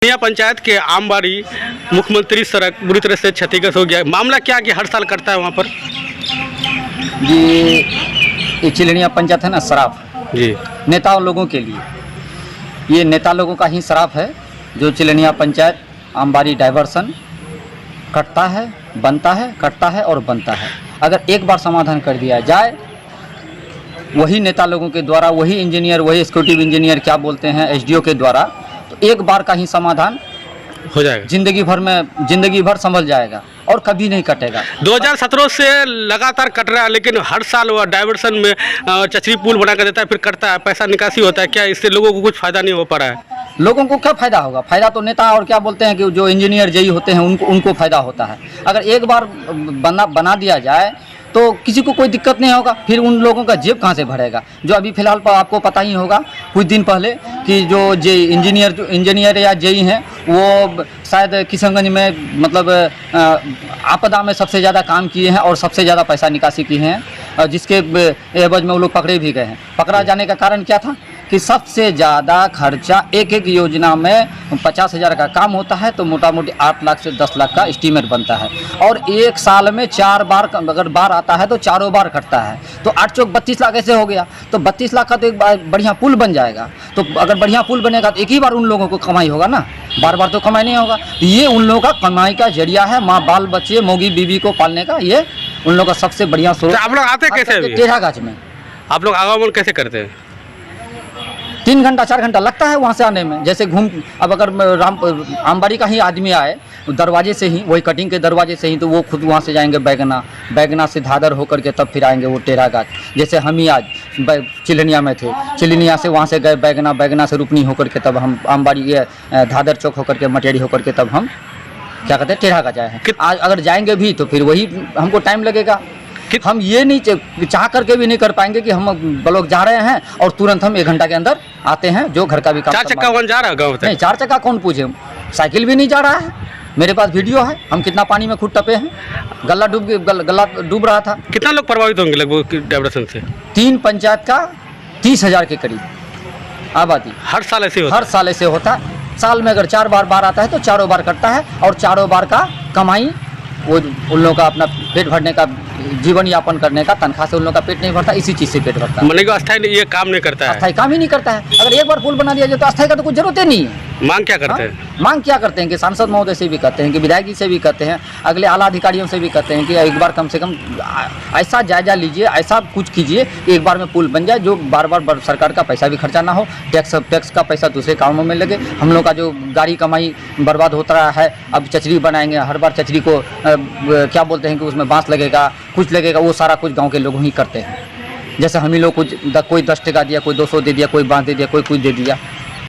चिलनिया पंचायत के आमबाड़ी मुख्यमंत्री सड़क बुरी तरह से क्षतिग्रस्त हो गया। मामला क्या कि हर साल कटता है वहाँ पर? ये चिलनिया पंचायत है ना, शराफ जी नेता लोगों के लिए, ये नेता लोगों का ही शराफ है जो चिलनिया पंचायत आमबाड़ी डाइवर्सन कटता है, बनता है, कटता है और बनता है। अगर एक बार समाधान कर दिया जाए वही नेता लोगों के द्वारा, वही इंजीनियर, वही एक्जीक्यूटिव इंजीनियर क्या बोलते हैं एसडीओ के द्वारा, तो एक बार का ही समाधान हो जाएगा, जिंदगी भर संभल जाएगा और कभी नहीं कटेगा। 2017 से लगातार कट रहा है, लेकिन हर साल वह डाइवर्सन में चचरी पुल बना कर देता है, फिर कटता है, पैसा निकासी होता है। क्या इससे लोगों को कुछ फायदा नहीं हो पा रहा है? लोगों को क्या फ़ायदा होगा? फ़ायदा तो नेता और क्या बोलते हैं कि जो इंजीनियर जेई होते हैं उनको फ़ायदा होता है। अगर एक बार बना दिया जाए तो किसी को कोई दिक्कत नहीं होगा, फिर उन लोगों का जेब कहाँ से भरेगा? जो अभी फ़िलहाल पर आपको पता ही होगा कुछ दिन पहले कि जो इंजीनियर या जेई हैं वो शायद किशनगंज में मतलब आपदा में सबसे ज़्यादा काम किए हैं और सबसे ज़्यादा पैसा निकासी किए हैं, जिसके एवज में वो लोग पकड़े भी गए हैं। पकड़ा जाने का कारण क्या था कि सबसे ज़्यादा खर्चा एक योजना में 50,000 का काम होता है तो मोटा मोटी 8 लाख से 10 लाख का एस्टीमेट बनता है, और एक साल में 4 बार अगर बार आता है तो चारों बार कटता है, तो 8 चौक 32 लाख ऐसे हो गया। तो 32 लाख का तो एक बढ़िया पुल बन जाएगा। तो अगर बढ़िया पुल बनेगा तो एक ही बार उन लोगों को कमाई होगा ना, बार बार तो कमाई नहीं होगा। ये उन लोगों का कमाई का जरिया है, माँ बाल बच्चे मोगी बीवी को पालने का, ये उन लोगों का सबसे बढ़िया स्रोत। आप लोग आते कैसे? टेढ़ागाछ में आप लोग आवागमन कैसे करते हैं? 3 घंटा 4 घंटा लगता है वहाँ से आने में। जैसे अब अगर आमबाड़ी का ही आदमी आए दरवाजे से ही, वही कटिंग के दरवाजे से ही, तो वो खुद वहाँ से जाएंगे बैगना से धादर होकर के तब फिर आएंगे वो टेढ़ागाछ। जैसे हम ही आज चिलनिया में थे, चिलनिया से वहाँ से गए बैगना से रुपनी होकर के तब हम आमबाड़ी धादर चौक होकर के मटेरी होकर के तब हम क्या कहते हैं टेढ़ागाछ आए हैं। आज अगर जाएंगे भी तो फिर वही हमको टाइम लगेगा। हम ये नहीं चाह करके भी नहीं कर पाएंगे कि हम लोग जा रहे हैं और तुरंत हम 1 घंटा के अंदर आते हैं, जो घर का भी काम। 4 चक्का वन जा रहा है गाँव तक? नहीं, 4 चक्का कौन पूछे, साइकिल भी नहीं जा रहा है। मेरे पास वीडियो है, हम कितना पानी में खुद टपे हैं, गला डूब रहा था। कितना लोग प्रभावित होंगे लगभग डाइवर्सन से? 3 पंचायत का 30,000 के करीब आबादी। हर साल ऐसे होता? हर साल ऐसे होता। साल में अगर 4 बार आता है तो चारों बार कटता है, और चारों बार का कमाई वो उन लोगों का अपना पेट भरने का, जीवन यापन करने का, तनख्वाह से उन लोगों का पेट नहीं भरता, इसी चीज़ से पेट भरता है। मतलब अस्थायी ये काम नहीं करता है? अस्थायी काम ही नहीं करता है। अगर एक बार पुल बना दिया जाए तो अस्थायी का तो कुछ जरूरत ही नहीं है। मांग क्या करते हैं? मांग क्या करते हैं कि सांसद महोदय से भी कहते हैं, कि विधायक जी से भी कहते हैं, अगले आला अधिकारियों से भी कहते हैं कि एक बार कम से कम ऐसा जायजा लीजिए, ऐसा कुछ कीजिए कि एक बार में पुल बन जाए, जो बार बार सरकार का पैसा भी खर्चा ना हो, टैक्स का पैसा दूसरे कामों में लगे। हम लोग का जो गाड़ी कमाई बर्बाद होता रहा है, अब चचरी बनाएंगे, हर बार चचरी को क्या बोलते हैं कि उसमें बांस लगेगा, कुछ लगेगा, वो सारा कुछ गाँव के लोग ही करते हैं। जैसे हम ही लोग कुछ कोई 10 टका दिया, कोई 200 दे दिया, कोई बांस दे दिया, कोई कुछ दे दिया,